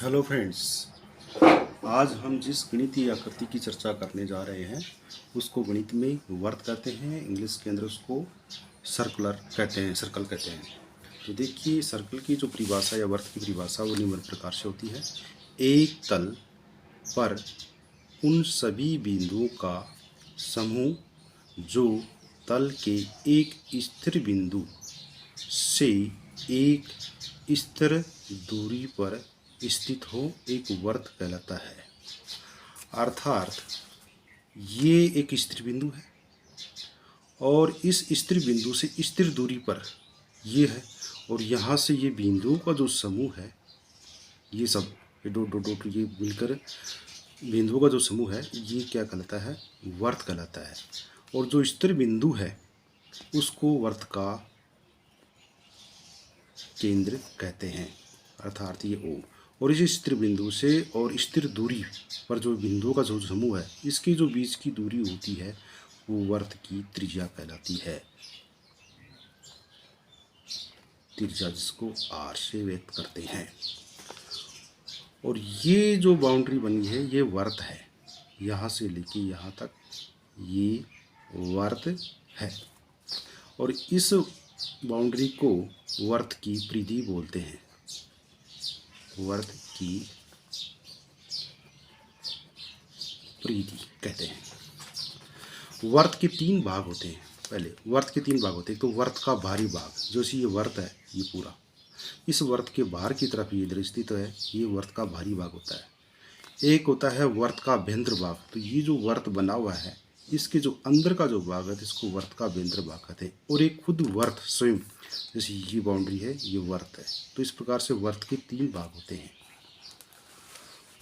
Hello friends, आज हम जिस गणितीय आकृति की चर्चा करने जा रहे हैं उसको गणित में वर्त कहते हैं। इंग्लिश के अंदर उसको सर्कुलर कहते हैं, सर्कल कहते हैं। तो देखिए, सर्कल की जो परिभाषा या वर्त की परिभाषा वो निम्न प्रकार से होती है। एक तल पर उन सभी बिंदुओं का समूह जो तल के एक स्थिर बिंदु से एक स्थिर दूरी पर स्थित हो एक वर्त कहलाता है। अर्थात ये एक स्थिर बिंदु है और इस स्थिर बिंदु से स्थिर दूरी पर ये है, और यहाँ से ये बिंदुओं का जो समूह है, ये सब ये डॉट डॉट डॉट ये मिलकर बिंदुओं का जो समूह है ये क्या कहलाता है? वर्त कहलाता है। और जो स्थिर बिंदु है उसको वर्त का केंद्र कहते हैं, अर्थात ये ओ। और इस स्थिर बिंदु से और स्थिर दूरी पर जो बिंदुओं का जो समूह है इसकी जो बीच की दूरी होती है वो वर्त की त्रिज्या कहलाती है। त्रिज्या जिसको आर से व्यक्त करते हैं। और ये जो बाउंड्री बनी है ये वर्त है, यहाँ से लेके यहाँ तक ये वर्त है। और इस बाउंड्री को वर्त की परिधि बोलते हैं। वर्त की परिधि कहते हैं। वर्त के तीन भाग होते हैं। पहले वर्त के तीन भाग होते हैं। एक तो वर्त का बाहरी भाग, जो ये वर्त है ये पूरा, इस वर्त के बाहर की तरफ ये इधर स्थित है, ये वर्त का बाहरी भाग होता है। एक होता है वर्त का अभ्यंतर भाग, तो ये जो वर्त बना हुआ है इसके जो अंदर का जो भाग है इसको वर्त का अभ्यंतर भाग कहते हैं। और एक खुद वर्त स्वयं, जैसे ये बाउंड्री है ये वर्त है। तो इस प्रकार से वर्त के तीन भाग होते हैं।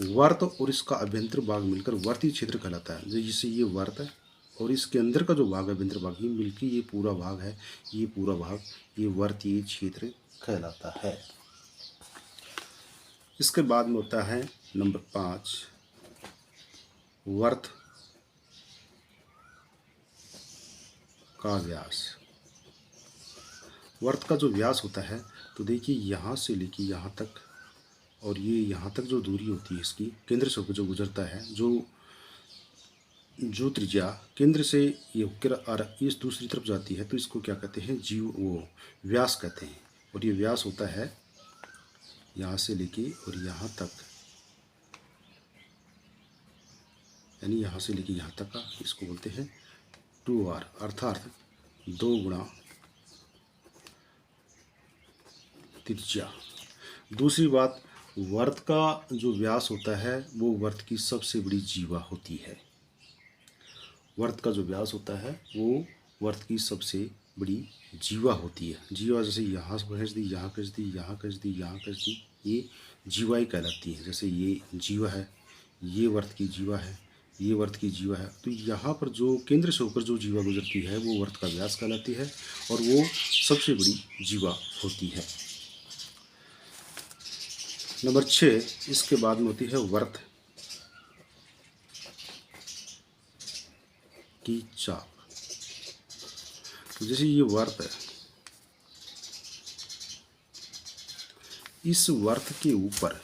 वर्त और इसका अभ्यंतर भाग मिलकर वर्तीय क्षेत्र कहलाता है। जैसे ये वर्त है और इसके अंदर का जो भाग है अभ्यंतर भाग, ये मिलकर ये पूरा भाग है, ये पूरा भाग ये वर्तीय क्षेत्र कहलाता है। इसके बाद में होता है नंबर 5 वर्त का व्यास। वर्त का जो व्यास होता है, तो देखिए यहाँ से लेके यहाँ तक और ये यहाँ तक जो दूरी होती है इसकी केंद्र से होकर जो गुजरता है, जो त्रिज्या केंद्र से ये होकर और इस दूसरी तरफ जाती है, तो इसको क्या कहते हैं? व्यास कहते हैं। और ये व्यास होता है यहाँ से लेके और यहाँ तक, यानी यहाँ से लेके यहाँ तक का, इसको बोलते हैं 2r, अर्थात 2 गुणा त्रिज्या। दूसरी बात, वर्त का जो व्यास होता है वो वर्त की सबसे बड़ी जीवा होती है। वर्त का जो व्यास होता है वो वर्त की सबसे बड़ी जीवा होती है। जीवा जैसे यहाँ खींच दी, यहाँ खींच दी, यहाँ खींच दी, यहाँ खींच दी, ये जीवा ही कहलाती है। जैसे ये जीवा है, ये वर्त की जीवा है, ये वर्त की जीवा है। तो यहाँ पर जो केंद्र से होकर जो जीवा गुजरती है वो वर्त का व्यास कहलाती है और वो सबसे बड़ी जीवा होती है। नंबर 6 इसके बाद में होती है वर्त की चाप। तो जैसे ये वर्त है, इस वर्त के ऊपर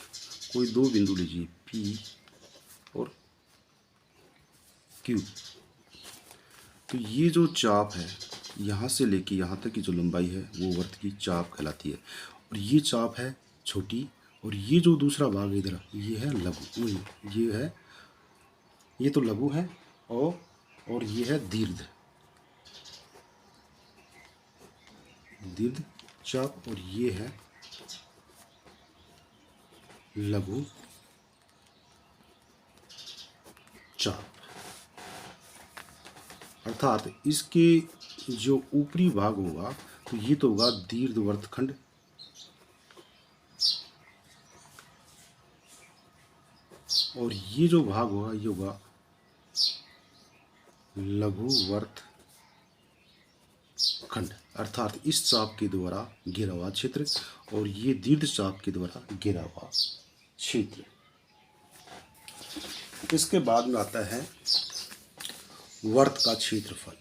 कोई दो बिंदु लीजिए P और Q। तो ये जो चाप है यहाँ से लेके यहाँ तक की जो लंबाई है वो वर्त की चाप कहलाती है। और ये चाप है छोटी, और ये जो दूसरा भाग इधर ये है लघु। ये है, ये तो लघु है और ये है दीर्घ चाप, और ये है लघु चाप। अर्थात इसके जो ऊपरी भाग होगा तो ये तो होगा दीर्घ वर्तखंड, और ये जो भाग होगा ये होगा लघु वर्तखंड। अर्थात इस चाप के द्वारा घेरा हुआ क्षेत्र और ये दीर्घ चाप के द्वारा घेरा हुआ क्षेत्र। इसके बाद में आता है वर्त का क्षेत्रफल।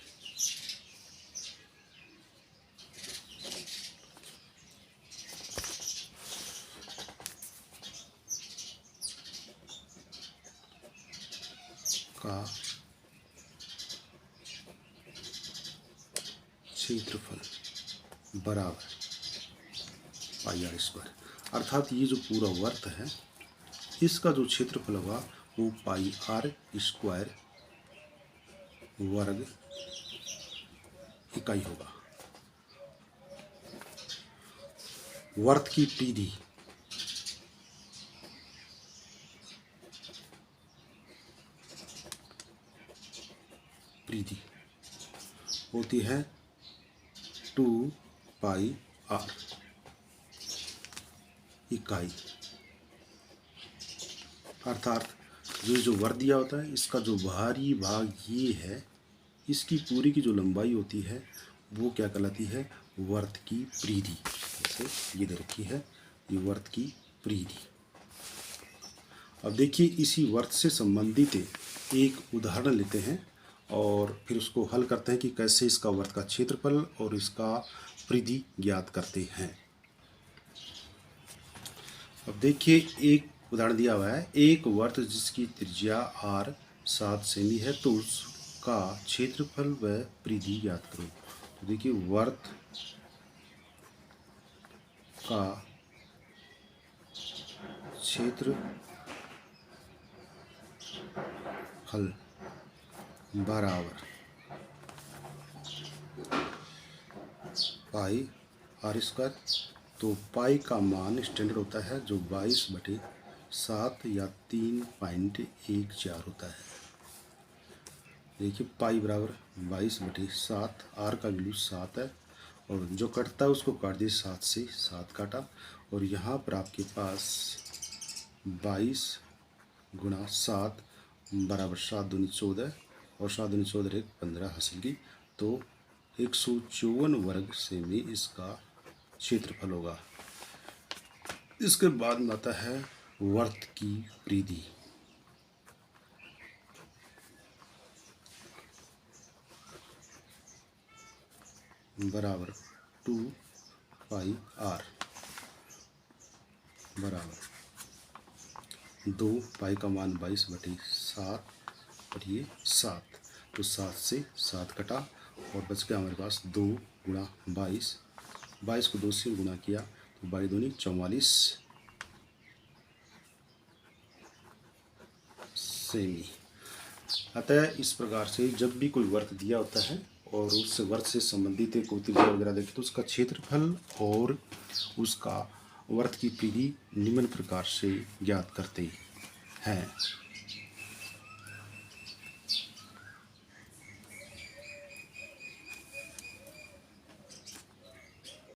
का क्षेत्रफल बराबर पाई आर स्क्वायर। अर्थात ये जो पूरा वर्त है इसका जो क्षेत्रफल होगा वो पाई आर स्क्वायर वर्ग इकाई होगा। वर्त की परिधि होती है 2 पाई आर इकाई। अर्थात ये जो वर्त दिया होता है इसका जो बाहरी भाग ये है, इसकी पूरी की जो लंबाई होती है वो क्या कहलाती है, वर्त की परिधि। जैसे ये दे रखी है, ये वर्त की परिधि। अब देखिए इसी वर्त से संबंधित एक उदाहरण लेते हैं और फिर उसको हल करते हैं कि कैसे इसका वर्त का क्षेत्रफल और इसका परिधि ज्ञात करते हैं। अब देखिए एक उदाहरण दिया हुआ है, एक वर्त जिसकी त्रिज्या r 7 सेमी है तो उसका क्षेत्रफल व परिधि ज्ञात करो। तो देखिए वर्त का क्षेत्रफल बराबर पाई आर स्क्वायर। तो पाई का मान स्टैंडर्ड होता है जो 22/7 या 3.14 होता है। देखिए पाई बराबर 22/7, आर का वैल्यू 7 है और जो कटता है उसको काट दिए 7 से 7 काटा और यहाँ पर आपके पास 22 × 7 बराबर 7 दूनी 14 और 7 दूनी 14 एक 15 हासिल की। तो 154 वर्ग सेमी इसका क्षेत्रफल होगा। इसके बाद में आता है वर्त की परिधि। बराबर 2 पाई आर बराबर 2 पाई का मान 22/7 और ये 7, तो 7 से 7 कटा और बच गया हमारे पास 2 × 22, 22 को 2 से गुणा किया तो 22 दूनी 44 सेमी। अतः इस प्रकार से जब भी कोई वर्त दिया होता है और उस वर्त से संबंधित कोई त्रिज्या वगैरह देखे तो उसका क्षेत्रफल और उसका वर्त की परिधि निम्न प्रकार से ज्ञात करते हैं।